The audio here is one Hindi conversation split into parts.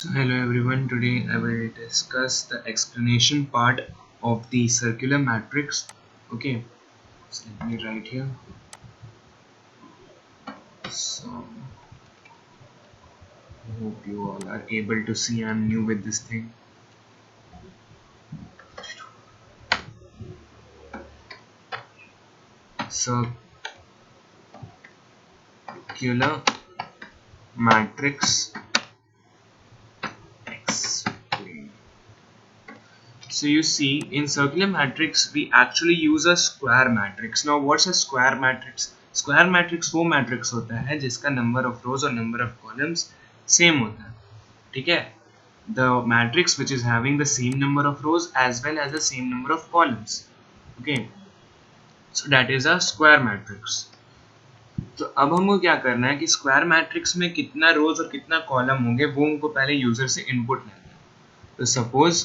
So hello everyone, today I will discuss the explanation part of the circular matrix. Okay, so let me write here. So I hope you all are able to see. I'm new with this thing. Circular matrix explain. So you see, in circular matrix we actually use a square matrix. Now what's a square matrix? Square matrix वो matrix होता है जिसका number of rows और number of columns same होता है. ठीक है, the matrix which is having the same number of rows as well as the same number of columns. Okay, so that is a square matrix. तो अब हमको क्या करना है कि स्क्वायर मैट्रिक्स में कितना रोज और कितना कॉलम होंगे वो हमको पहले यूजर से इनपुट लेना है. तो सपोज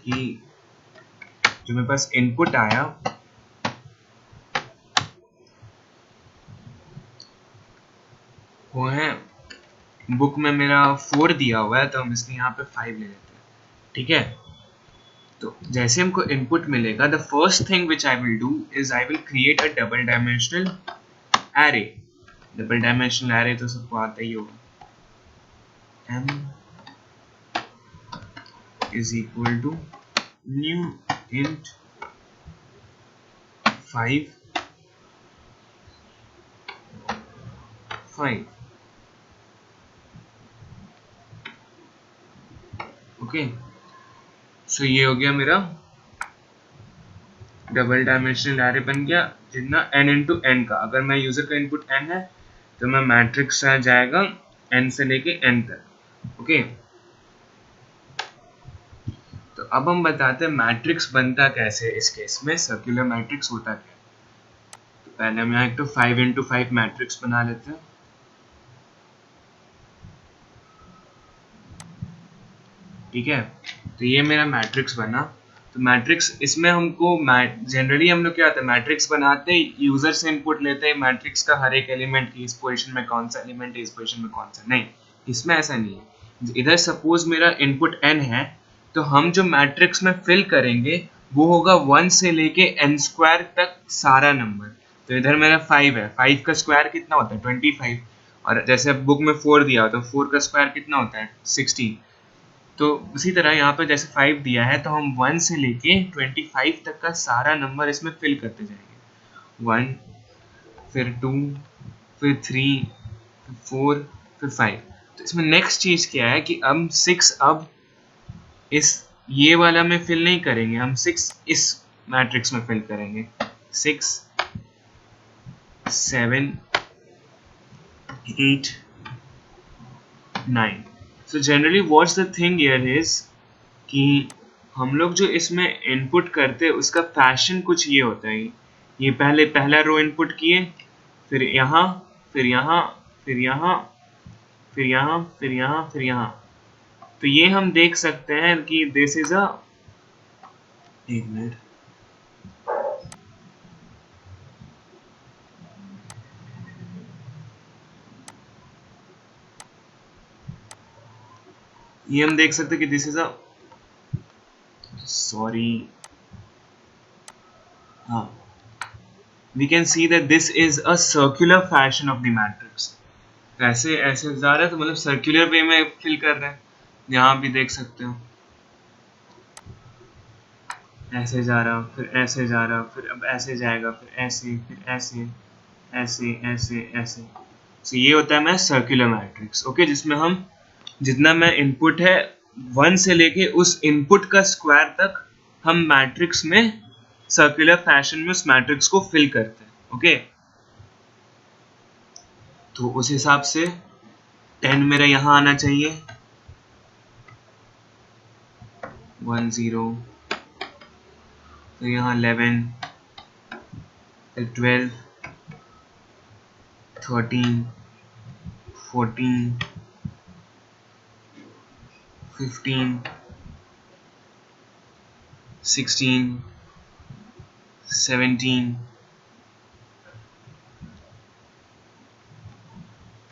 कि जो मेरे पास इनपुट आया वो है बुक में मेरा 4 दिया हुआ है, तो हम इसलिए यहाँ पे 5 ले लेते हैं. ठीक है, तो जैसे हमको इनपुट मिलेगा, the first thing which I will do is I will create a double dimensional array. Double dimensional array तो सबको आता ही होगा. m is equal to new int 5 5. Okay, सो ये हो गया मेरा डबल डायमेंशनल एरे बन गया जितना n इंटू एन का. अगर मैं यूजर का इनपुट n है तो मैं मैट्रिक्स आ जाएगा n से लेके n तक. ओके, तो अब हम बताते हैं मैट्रिक्स बनता कैसे. इस केस में सर्कुलर मैट्रिक्स होता क्या है. तो पहले हम यहाँ एक तो 5 इंटू 5 मैट्रिक्स बना लेते हैं. ठीक है, तो ये मेरा मैट्रिक्स बना. तो मैट्रिक्स इसमें हमको जनरली हम लोग क्या होता है, मैट्रिक्स बनाते हैं यूजर से इनपुट लेते हैं मैट्रिक्स का हर एक एलिमेंट की, इस पोजीशन में कौन सा एलिमेंट है, इस पोजीशन में कौन सा. नहीं, इसमें ऐसा नहीं है. इधर सपोज मेरा इनपुट n है, तो हम जो मैट्रिक्स में फिल करेंगे वो होगा 1 से लेके n स्क्वायर तक सारा नंबर. तो इधर मेरा 5 है, 5 का स्क्वायर कितना होता है 25. और जैसे बुक में 4 दिया हो तो 4 का स्क्वायर कितना होता है 16. तो उसी तरह यहाँ पे जैसे 5 दिया है तो हम 1 से लेके 25 तक का सारा नंबर इसमें फिल करते जाएंगे. 1, फिर 2, फिर 3, फिर 4, फिर 5. तो इसमें नेक्स्ट चीज़ क्या है कि हम 6 अब इस ये वाला में फिल नहीं करेंगे, हम 6 इस मैट्रिक्स में फिल करेंगे. 6, 7, 8, 9. So generally what's the thing here is कि हम लोग जो इसमें इनपुट करते हैं उसका फैशन कुछ ये होता है. ये पहले पहला रो इनपुट किए, फिर यहाँ, फिर यहाँ, फिर यहाँ, फिर यहाँ, फिर यहाँ, फिर यहाँ. तो ये हम देख सकते हैं कि दिस इज अ, एक मिनट, ये हम देख सकते हैं कि दिस इज अ, सॉरी, हाँ, we can see that this is a circular fashion of the matrix. ऐसे ऐसे जा रहा है तो मतलब सर्कुलर वे में फिल कर रहा है. यहाँ भी देख सकते हो ऐसे जा रहा, फिर ऐसे जा रहा, फिर अब ऐसे जाएगा, फिर ऐसे, फिर ऐसे, ऐसे, ऐसे, ऐसे. तो ये होता है मैं सर्कुलर मैट्रिक्स. ओके, जिसमें हम जितना मैं इनपुट है 1 से लेके उस इनपुट का स्क्वायर तक हम मैट्रिक्स में सर्कुलर फैशन में उस मैट्रिक्स को फिल करते हैं. ओके, तो उस हिसाब से 10 मेरा यहाँ आना चाहिए, 1 0, फिर यहाँ 11, फिर 12, 13, 14, 15, 16, 17,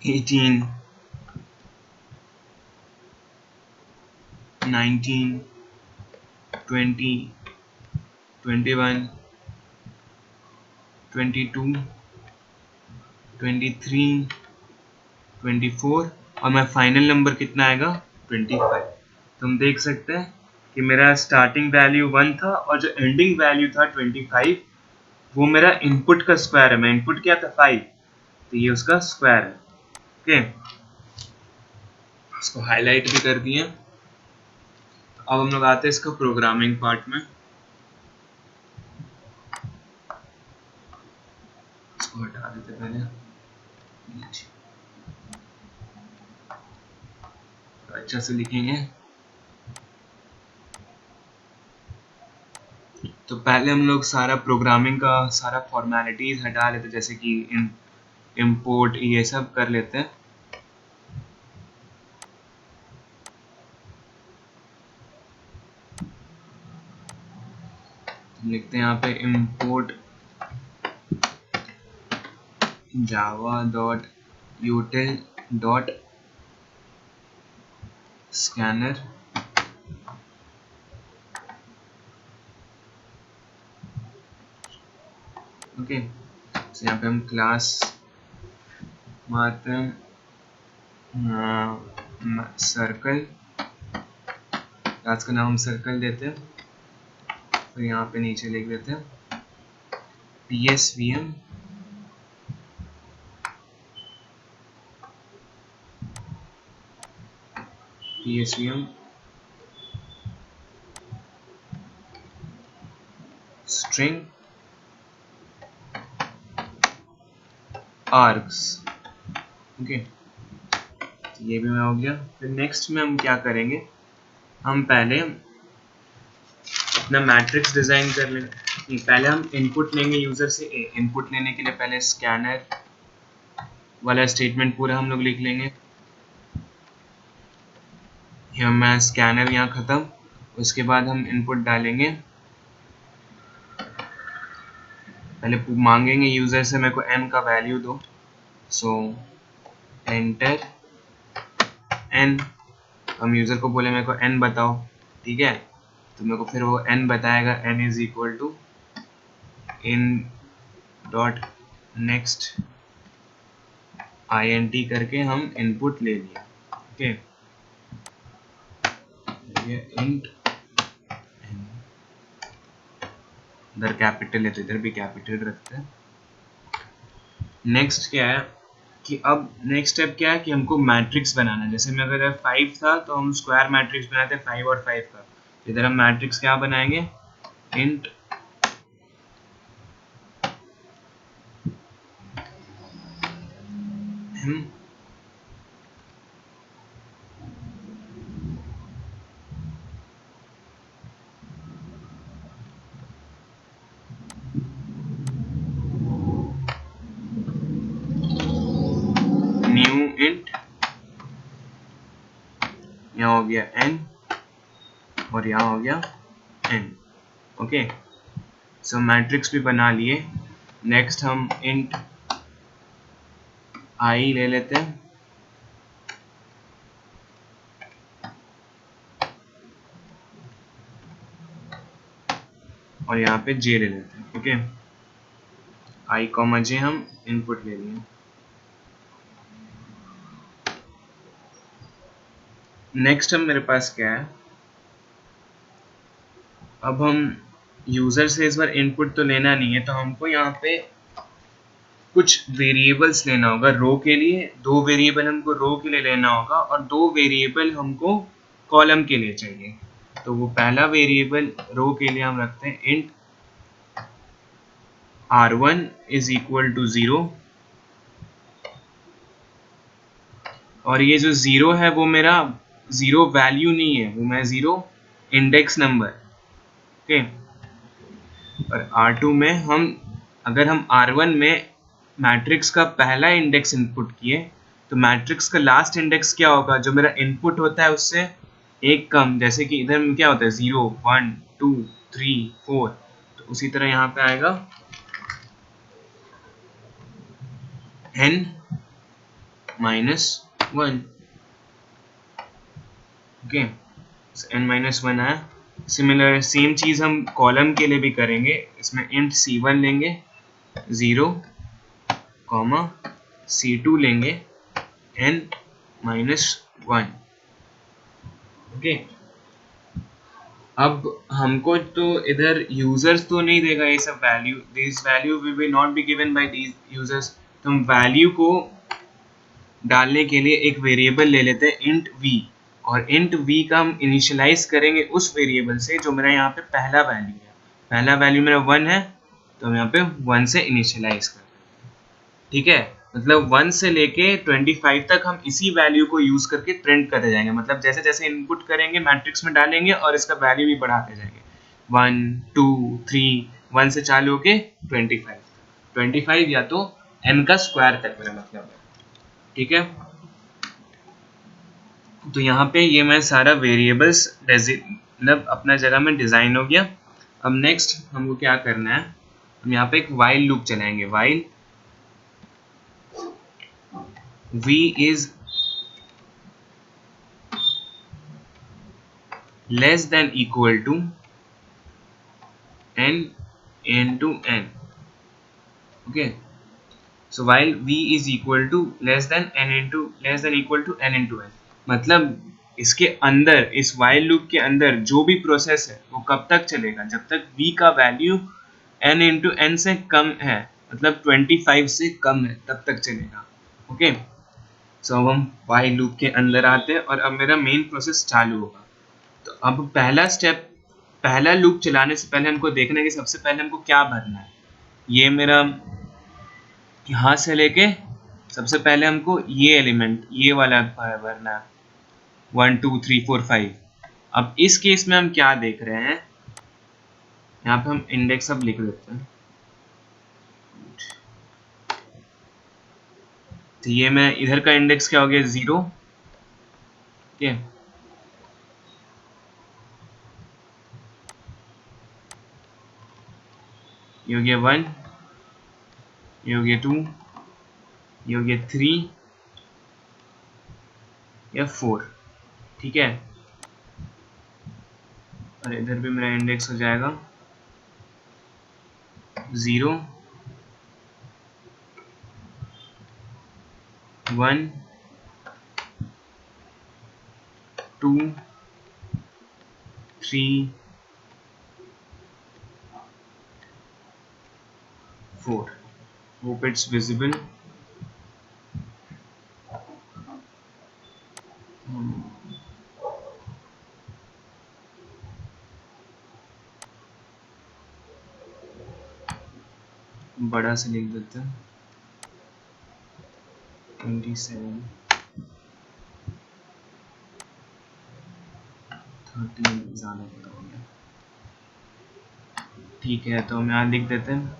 18, 19, 20, 21, 22, 23, 24 और मैं फाइनल नंबर कितना आएगा 25। तुम देख सकते हैं कि मेरा स्टार्टिंग वैल्यू 1 था और जो एंडिंग वैल्यू था 25 वो मेरा इनपुट का स्क्वायर है। मैं इनपुट क्या था 5, तो ये उसका स्क्वायर है। ओके, इसको हाईलाइट भी कर दिए। अब हम लोग आते हैं इसका प्रोग्रामिंग पार्ट में। इसको हटा देते पहले, अच्छा से लिखेंगे। तो पहले हम लोग सारा प्रोग्रामिंग का सारा फॉर्मेलिटीज हटा लेते, जैसे कि इंपोर्ट ये सब कर लेते हैं। लिखते हैं यहाँ पे import java.util.scanner। ओके, तो यहाँ पे हम क्लास मारते हैं सर्कल, क्लास का नाम सर्कल देते हैं। फिर यहाँ पे नीचे लिख देते हैं psvm string args। ओके, तो ये भी मैं हो गया। फिर नेक्स्ट में हम क्या करेंगे, हम पहले अपना मैट्रिक्स डिजाइन कर लेंगे। पहले हम इनपुट लेंगे यूजर से। इनपुट लेने के लिए पहले स्कैनर वाला स्टेटमेंट पूरा हम लोग लिख लेंगे। यहाँ मैं स्कैनर यहाँ खत्म। उसके बाद हम इनपुट डालेंगे, पहले मांगेंगे यूजर से मेरे को n का वैल्यू दो। सो एंटर n, हम यूजर को बोले मेरे को n बताओ, ठीक है। तो मेरे को फिर वो n बताएगा, n is equal to in dot next int करके हम इनपुट ले लिया। ओके, ये इंट इधर कैपिटल है तो इधर भी कैपिटल रखते हैं। नेक्स्ट क्या है कि अब नेक्स्ट स्टेप क्या है कि हमको मैट्रिक्स बनाना है। जैसे मैं अगर 5 था तो हम स्क्वायर मैट्रिक्स बनाते 5 और 5 का। इधर हम मैट्रिक्स क्या बनाएंगे, इंट न्यू इंट, यहाँ हो गया n और यहाँ हो गया n। ओके, सो मैट्रिक्स भी बना लिए। नेक्स्ट हम इंट i ले लेते हैं और यहाँ पे j ले लेते हैं। ओके, i कॉमा j हम इनपुट ले लिए। नेक्स्ट हम मेरे पास क्या है, अब हम यूजर से इस बार इनपुट तो लेना नहीं है, तो हमको यहाँ पे कुछ वेरिएबल्स लेना होगा। रो के लिए 2 वेरिएबल हमको रो के लिए लेना होगा और 2 वेरिएबल हमको कॉलम के लिए चाहिए। तो वो पहला वेरिएबल रो के लिए हम रखते हैं int r1 is equal to 0, और ये जो 0 है वो मेरा 0 वैल्यू नहीं है, वो मैं 0 इंडेक्स नंबर। ओके, और r2 में हम अगर हम r1 में मैट्रिक्स का पहला इंडेक्स इनपुट किए तो मैट्रिक्स का लास्ट इंडेक्स क्या होगा, जो मेरा इनपुट होता है उससे एक कम। जैसे कि इधर में क्या होता है 0 1 2 3 4, तो उसी तरह यहाँ पे आएगा n -1। ओके, n-1 आया। सिमिलर सेम चीज़ हम कॉलम के लिए भी करेंगे। इसमें इंट c1 लेंगे 0, c2 लेंगे n-1। ओके, अब हमको तो इधर यूजर्स तो नहीं देगा ये सब value, this value will be not be given by these users. तो हम वैल्यू को डालने के लिए एक वेरिएबल ले लेते हैं इंट v, और इंट v का हम इनिशियलाइज करेंगे उस वेरिएबल से जो मेरा यहाँ पे पहला वैल्यू है। पहला वैल्यू मेरा 1 है, तो हम यहाँ पे 1 से इनिशियलाइज करते हैं। ठीक है, मतलब 1 से लेके 25 तक हम इसी वैल्यू को यूज करके प्रिंट करते जाएंगे। मतलब जैसे जैसे इनपुट करेंगे मैट्रिक्स में डालेंगे और इसका वैल्यू भी बढ़ाते जाएंगे। 1 2 3 1 से चालू होके 25 या तो n का स्क्वायर तक मेरा मतलब है। ठीक है, तो यहाँ पे ये मैं सारा वेरिएबल्स मतलब अपना जगह में डिजाइन हो गया। अब नेक्स्ट हमको क्या करना है, हम यहाँ पे एक वाइल लूप चलाएंगे। While v is less than equal to n into n. Okay, so while v is equal to less than equal to n into n, मतलब इसके अंदर, इस वाइल लूप के अंदर जो भी प्रोसेस है वो कब तक चलेगा, जब तक v का वैल्यू n इंटू n से कम है, मतलब 25 से कम है, तब तक चलेगा। ओके, सो अब हम वाइल लूप के अंदर आते हैं और अब मेरा मेन प्रोसेस चालू होगा। तो अब पहला स्टेप, पहला लूप चलाने से पहले हमको देखना है कि सबसे पहले हमको क्या भरना है। ये मेरा यहाँ से लेके सबसे पहले हमको ये एलिमेंट, ये वाला भरना है 1 2 3 4 5। अब इस केस में हम क्या देख रहे हैं, यहाँ पे हम इंडेक्स अब लिख देते हैं। तो ये मैं इधर का इंडेक्स क्या हो गया 0। ठीक है, ये हो गया 1, ये हो गया 2, ये हो गया 3 या 4। ठीक है, और इधर भी मेरा इंडेक्स हो जाएगा 0 1 2 3 4। Hope it's visible. बड़ा से लिख देते हैं 27 13 ज़्यादा बड़ा हो गया। ठीक है, तो हम यहाँ लिख देते हैं।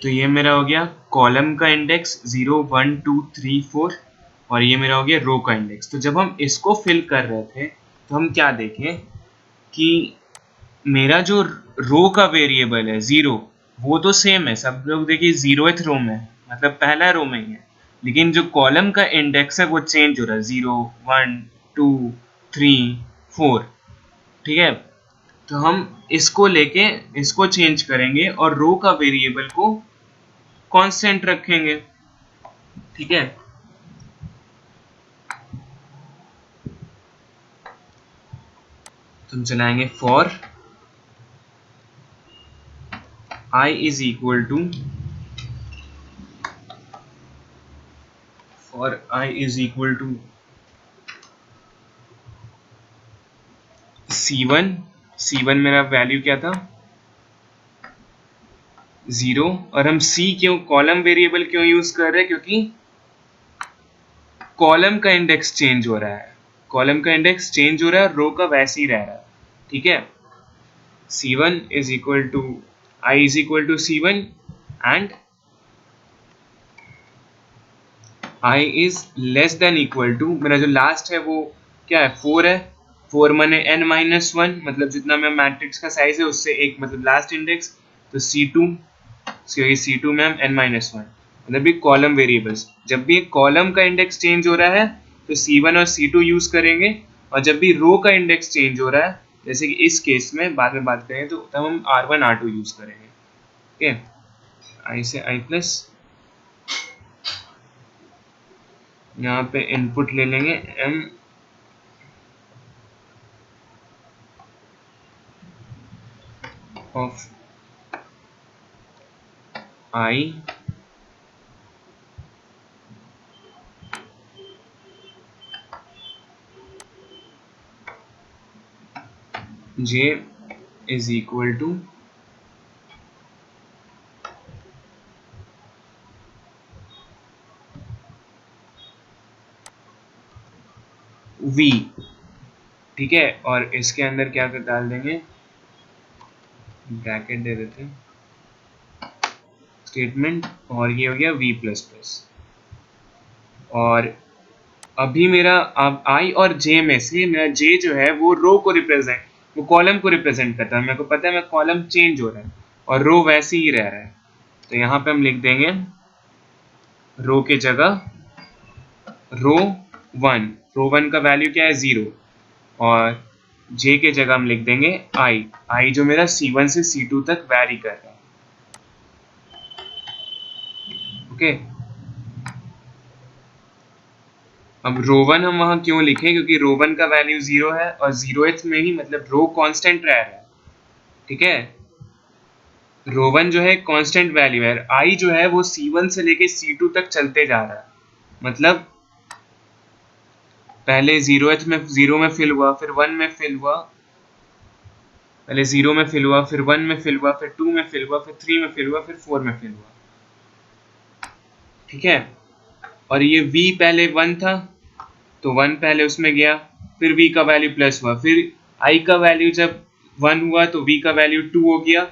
तो ये मेरा हो गया कॉलम का इंडेक्स 0 1 2 3 4, और ये मेरा हो गया रो का इंडेक्स। तो जब हम इसको फिल कर रहे थे तो हम क्या देखें कि मेरा जो रो का वेरिएबल है 0, वो तो सेम है, सब लोग देखिए 0th रो में है, मतलब पहला रो में ही है। लेकिन जो कॉलम का इंडेक्स है वो चेंज हो रहा है 0 1 2 3 4। ठीक है, तो हम इसको लेके इसको चेंज करेंगे और रो का वेरिएबल को कांस्टेंट रखेंगे। ठीक है, तो हम चलाएंगे for i is equal to c1। c1 मेरा वैल्यू क्या था 0, और हम c क्यों कॉलम वेरिएबल क्यों यूज कर रहे हैं, क्योंकि कॉलम का इंडेक्स चेंज हो रहा है, कॉलम का इंडेक्स चेंज हो रहा है, रो का वैसे ही रह रहा है। ठीक है, c1 is equal to i is equal to c1 and i is less than equal to, मेरा जो लास्ट है वो क्या है 4 है। 4 माने n-1, मतलब जितना मैं मैट्रिक्स का साइज है उससे एक, मतलब लास्ट इंडेक्स। तो c2, c2 में हम n-1, मतलब ये कॉलम वेरिएबल्स। जब भी एक कॉलम का इंडेक्स चेंज हो रहा है तो c1 और c2 यूज करेंगे, और जब भी रो का इंडेक्स चेंज हो रहा है, जैसे कि इस केस में बाद में बात करें, तो तब हम R1 R2 यूज करेंगे। ओके, आई से आई प्लस, यहाँ पे इनपुट ले लेंगे m of i j is equal to v। ठीक है, और इसके अंदर क्या कर डाल देंगे, ब्रैकेट दे देते हैं, स्टेटमेंट, और ये हो गया v प्लस प्लस। और अभी मेरा अब i और j में से मेरा j जो है वो रो को रिप्रेजेंट, वो कॉलम को रिप्रेजेंट करता है। मेरे को पता है मैं कॉलम चेंज हो रहा है और रो वैसे ही रह रहा है, तो यहाँ पे हम लिख देंगे रो के जगह रो वन, रो वन का वैल्यू क्या है 0, और j के जगह हम लिख देंगे i जो मेरा C1 से C2 तक वैरी कर रहा है। ओके, अब रो वन हम वहां क्यों लिखें, क्योंकि रो वन का वैल्यू 0 है और 0th में ही मतलब रो कांस्टेंट रह रहा है। ठीक है, रो वन जो है कांस्टेंट वैल्यू है, i जो है वो C1 से लेके C2 तक चलते जा रहा है। मतलब पहले 0th में 0 में फिल हुआ, फिर 1 में फिल हुआ, पहले 0 में फिल हुआ, फिर 1 में फिल हुआ, फिर 2 में फिल हुआ, फिर 3 में फिल हुआ, फिर 4 में फिल हुआ। ठीक है, और ये v पहले 1 था तो 1 पहले उसमें गया, फिर v का वैल्यू प्लस हुआ, फिर i का वैल्यू जब 1 हुआ तो v का वैल्यू 2 हो गया,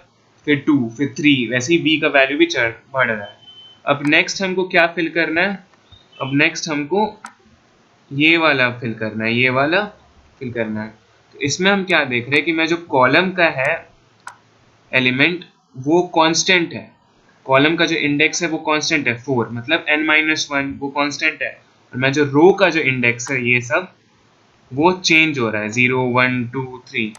फिर 2, फिर 3, वैसे ही v का वैल्यू भी बढ़ रहा है। अब नेक्स्ट हमको क्या फिल करना है, अब नेक्स्ट हमको ये वाला फिल करना है, ये वाला फिल करना है। तो इसमें हम क्या देख रहे हैं कि मैं जो कॉलम का है एलिमेंट वो कांस्टेंट है, कॉलम का जो इंडेक्स है वो कांस्टेंट है 4, मतलब n-1 वो कांस्टेंट है, और मैं जो रो का जो इंडेक्स है ये सब वो चेंज हो रहा है 0 1 2 3।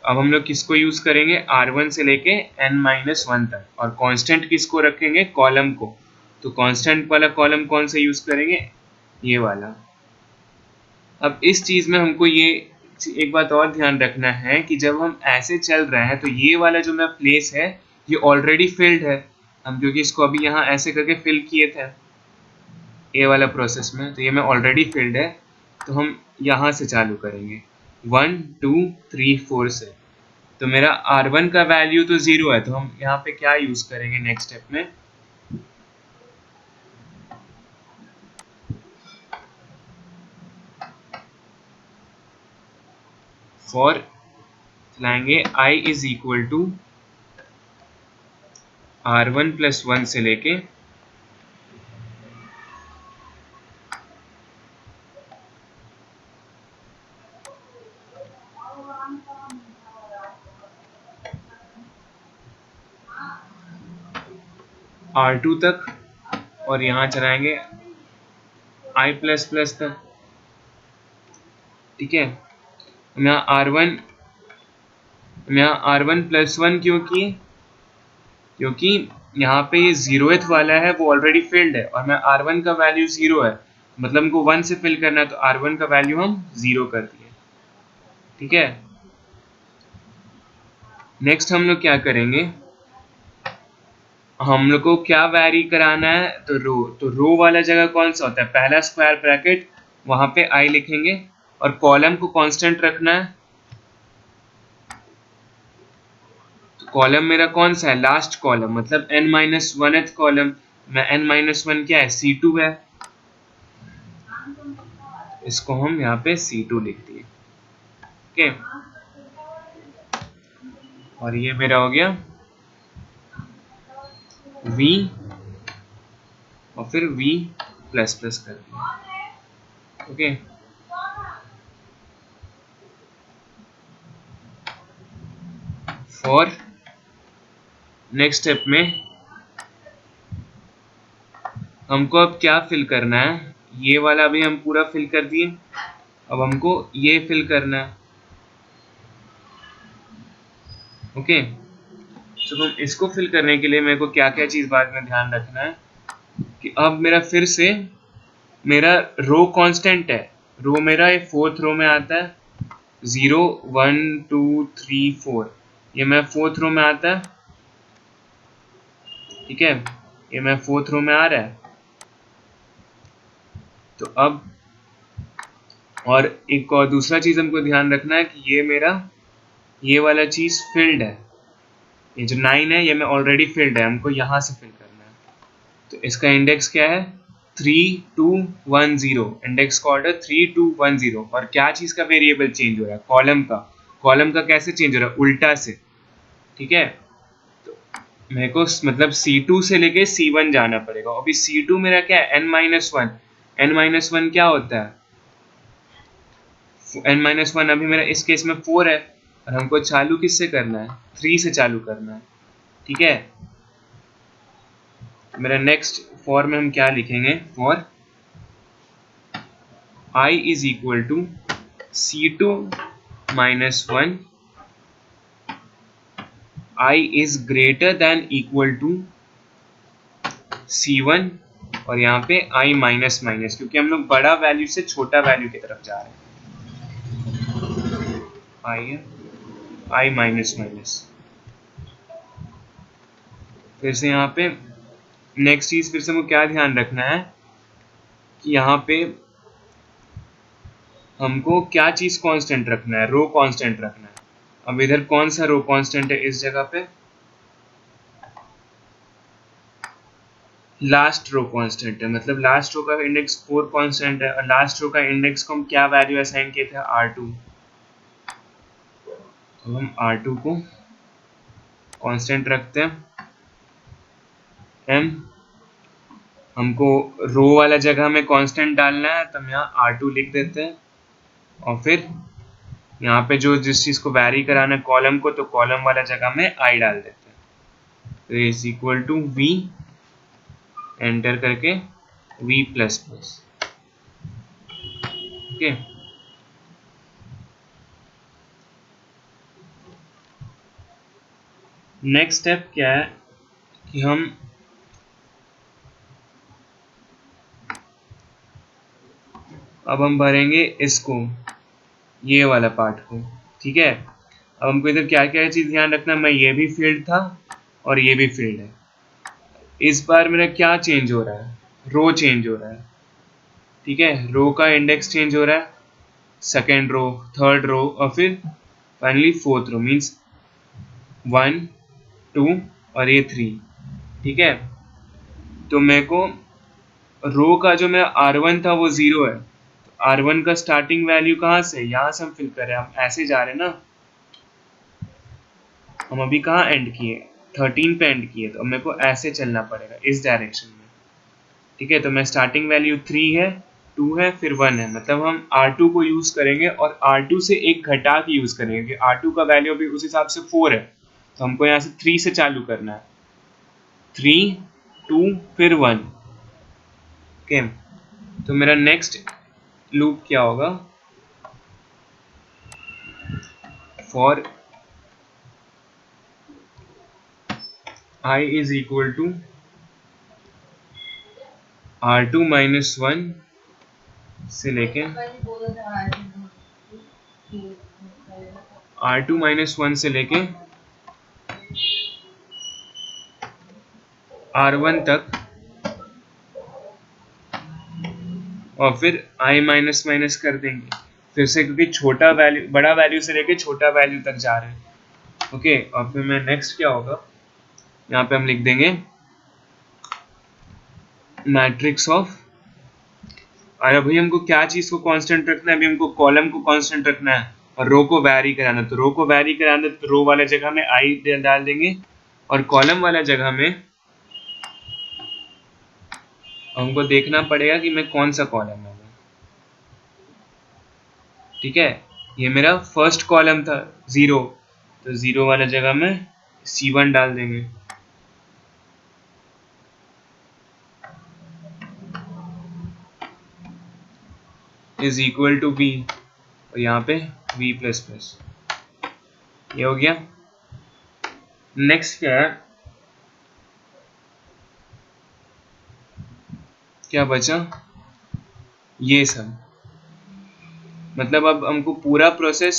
अब हम लोग किसको यूज करेंगे, R1 से लेके n-1 तक, और कांस्टेंट किसको रखेंगे, कॉलम को। तो कांस्टेंट वाला कॉलम कौन सा यूज करेंगे, ये वाला। अब इस चीज में हमको ये एक बात और ध्यान रखना है कि जब हम ऐसे चल रहे हैं तो ये वाला जो मेरा प्लेस है ये ऑलरेडी फिल्ड है, हम क्योंकि इसको अभी यहाँ ऐसे करके फिल किए थे ये वाला प्रोसेस में, तो ये मैं ऑलरेडी फिल्ड है, तो हम यहाँ से चालू करेंगे 1 2 3 4 से। तो मेरा R1 का वैल्यू तो 0 है, तो हम यहाँ पे क्या यूज करेंगे नेक्स्ट स्टेप में, फॉर लाएंगे i is equal to R1 plus 1 से लेके R2 तक, और यहाँ चलाएंगे i प्लस प्लस तक। ठीक है, हम यहाँ R1 प्लस 1 क्यों किए, क्योंकि यहाँ पे ये 0th वाला है वो ऑलरेडी फिल्ड है, और मैं R1 का वैल्यू 0 है, मतलब हमको 1 से फिल करना है, तो R1 का वैल्यू हम 0 कर दिए। ठीक है, नेक्स्ट हम लोग क्या करेंगे, हम लोग को क्या वैरी कराना है, तो रो वाला जगह कौन सा होता है, पहला स्क्वायर ब्रैकेट, वहां पे i लिखेंगे, और कॉलम को कांस्टेंट रखना है। तो कॉलम मेरा कौन सा है, लास्ट कॉलम, मतलब n-1th कॉलम, में n-1 क्या है, C2 है, इसको हम यहाँ पे C2 लिख दिए। ओके, और ये मेरा हो गया v, और फिर v प्लस प्लस कर दिया। ओके, फॉर नेक्स्ट स्टेप में हमको अब क्या फिल करना है, ये वाला भी हम पूरा फिल कर दिए, अब हमको ये फिल करना है। ओके, तो हम इसको फिल करने के लिए मेरे को क्या क्या चीज बाद में ध्यान रखना है कि अब मेरा फिर से मेरा रो कांस्टेंट है। रो मेरा ये फोर्थ रो में आता है, 0 1 2 3 4, ये मैं फोर्थ रो में आता है। ठीक है, ये मैं फोर्थ रो में आ रहा है। तो अब और एक और दूसरा चीज हमको ध्यान रखना है कि ये मेरा ये वाला चीज फिल्ड है। ये जो 9 है ये मैं ऑलरेडी फिल्ड है, हमको यहां से फिल करना है। तो इसका इंडेक्स क्या है, 3210। इंडेक्स का ऑर्डर 3210। और क्या चीज का वेरिएबल चेंज हो रहा है, कॉलम का। कॉलम का कैसे चेंज हो रहा है, उल्टा से। ठीक है, तो मेरे को मतलब C2 से लेके C1 जाना पड़ेगा। अभी C2 मेरा क्या है, n-1। n-1 क्या होता है, n-1 अभी मेरा इस केस में 4 है, और हमको चालू किससे करना है, 3 से चालू करना है। ठीक है, मेरा नेक्स्ट फॉर में हम क्या लिखेंगे, for I is equal to C2 minus 1, I is greater than equal to C1, और यहाँ पे I माइनस माइनस, क्योंकि हम लोग बड़ा वैल्यू से छोटा वैल्यू की तरफ जा रहे हैं। I माइनस माइनस, फिर से यहाँ पे नेक्स्ट चीज फिर से हमको क्या ध्यान रखना है कि यहाँ पे हमको क्या चीज कांस्टेंट रखना है, रो कांस्टेंट रखना है। अब इधर कौन सा रो कांस्टेंट है, इस जगह पे लास्ट रो कांस्टेंट है, मतलब लास्ट रो का इंडेक्स 4 कांस्टेंट है, और लास्ट रो का इंडेक्स को हम क्या वैल्यू असाइन किए थे, R2। तो हम R2 को कांस्टेंट रखते हैं। m हमको रो वाला जगह में कांस्टेंट डालना है, तो हम यहाँ R2 लिख देते हैं। और फिर यहाँ पे जो जिस चीज को वैरी कराना है कॉलम को, तो कॉलम वाला जगह में I डाल देते हैं। तो is equal to V, enter करके V plus plus. Okay, next step क्या है कि हम भरेंगे इसको, ये वाला पार्ट को। ठीक है, अब हमको इधर क्या क्या चीज ध्यान रखना है, मैं ये भी फील्ड था और ये भी फील्ड है। इस बार मेरा क्या चेंज हो रहा है, रो चेंज हो रहा है। ठीक है, रो का इंडेक्स चेंज हो रहा है, सेकेंड रो, थर्ड रो, और फिर फाइनली फोर्थ रो, मीन्स 1 2 और ये 3। ठीक है, तो मेरे को रो का जो मेरा R1 था वो 0 है। तो R1 का स्टार्टिंग वैल्यू कहाँ से, यहाँ से हम फिल कर रहे हैं, हम ऐसे जा रहे हैं ना। हम अभी कहाँ एंड किए, 13 पे एंड किए, तो मेरे को ऐसे चलना पड़ेगा इस डायरेक्शन में। ठीक है, तो मैं स्टार्टिंग वैल्यू 3 है, 2 है, फिर 1 है, मतलब हम R2 को यूज करेंगे और R2 से एक घटा के यूज करेंगे कि R2 का वैल्यू अभी उस हिसाब से 4 है, तो हमको यहाँ से 3 से चालू करना है, 3 2 फिर 1। ओके, तो मेरा नेक्स्ट लूप क्या होगा, for I is equal to R2 minus 1 से लेके R2 माइनस 1 से लेके R1 तक, और फिर I माइनस माइनस कर देंगे फिर से, क्योंकि छोटा वैल्यू बड़ा वैल्यू से लेके छोटा वैल्यू तक जा रहे हैं। ओके, और फिर मैं नेक्स्ट क्या होगा, यहाँ पे हम लिख देंगे मैट्रिक्स ऑफ। अरे भाई हमको क्या चीज को कांस्टेंट रखना है, अभी हमको कॉलम को कांस्टेंट रखना है और रो को वैरी कराना है। तो रो को वैरी कराना है, तो रो वाले जगह में I डाल देंगे, और कॉलम वाला जगह में हमको देखना पड़ेगा कि मैं कौन सा कॉलम में हूँ। ठीक है, ये मेरा फर्स्ट कॉलम था 0, तो 0 वाला जगह में C1 डाल देंगे। इज इक्वल टू वी, और यहाँ पे वी प्लस प्लस, ये हो गया। नेक्स्ट क्या है, क्या बचा, ये सब, मतलब अब हमको पूरा प्रोसेस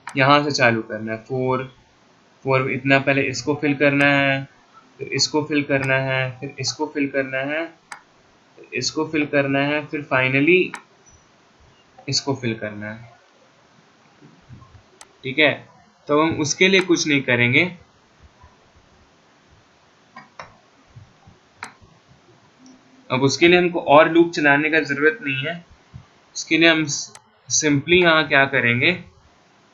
यहाँ से चालू करना है। फोर इतना पहले इसको फिल करना है, फिर इसको फिल करना है, फिर इसको फिल करना है, फिर इसको फिल करना है, फिर फाइनली इसको फिल करना है। ठीक है, तो हम उसके लिए कुछ नहीं करेंगे, अब उसके लिए हमको और लूप चलाने का जरूरत नहीं है। उसके लिए हम सिंपली यहाँ क्या करेंगे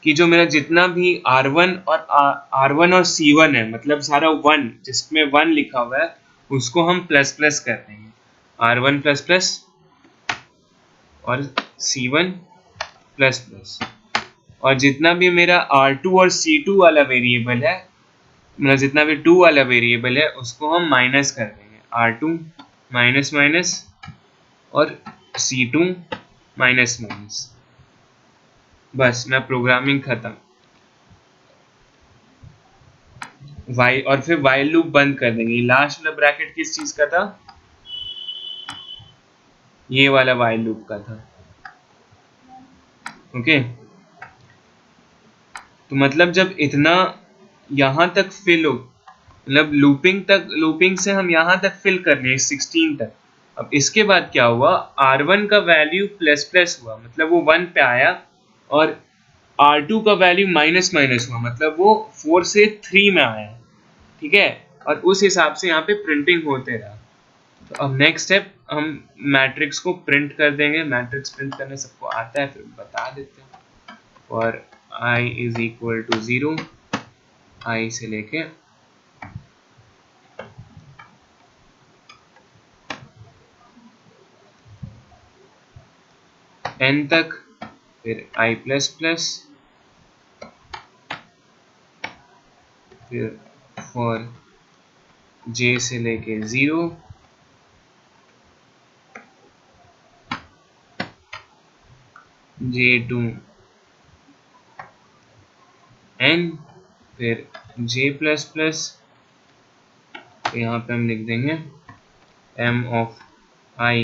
कि जो मेरा जितना भी R1 और C1 है, मतलब सारा 1 जिसमें 1 लिखा हुआ है, उसको हम प्लस प्लस कर देंगे, R1 प्लस प्लस और C1 प्लस प्लस, और जितना भी मेरा R2 और C2 वाला वेरिएबल है, मतलब जितना भी 2 वाला वेरिएबल है, उसको हम माइनस कर देंगे, R2 माइनस माइनस और C2 माइनस माइनस। बस मैं प्रोग्रामिंग खत्म। वाइल, और फिर वाइल लूप बंद कर देंगे। लास्ट वाला ब्रैकेट किस चीज का था, ये वाला वाइल लूप का था। ओके, तो मतलब जब इतना यहां तक फिल हो, मतलब लूपिंग से हम यहां तक फिल कर लिए 16 तक। अब इसके बाद क्या हुआ, R1 का वैल्यू प्लस प्लस हुआ, मतलब वो 1 पे आया, और R2 का वैल्यू माइनस माइनस हुआ, मतलब वो 4 से 3 में आया। ठीक है, और उस हिसाब से यहाँ पे प्रिंटिंग होते रहा। तो अब नेक्स्ट स्टेप, हम मैट्रिक्स को प्रिंट कर देंगे। मैट्रिक्स प्रिंट करने सबको आता है, फिर बता देते हैं। और i is equal to 0, i से लेके n तक, फिर i प्लस प्लस, फिर फॉर j से लेके 0, j टू n, फिर j प्लस प्लस, तो यहाँ पे हम लिख देंगे m ऑफ i,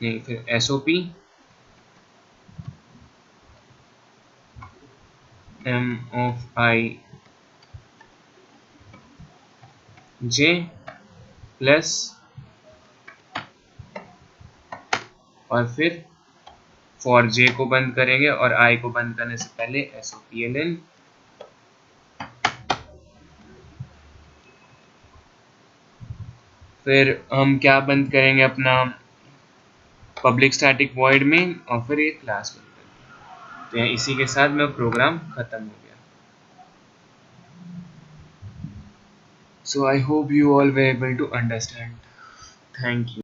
नहीं फिर SOP m of i j plus, और फिर फॉर j को बंद करेंगे, और i को बंद करने से पहले SOPLN। फिर हम क्या बंद करेंगे, अपना पब्लिक स्टैटिक वॉइड में, और फिर एक क्लास बंद करेंगे। तो इसी के साथ मेरा प्रोग्राम खत्म हो गया। So I hope you all were able to understand. Thank you.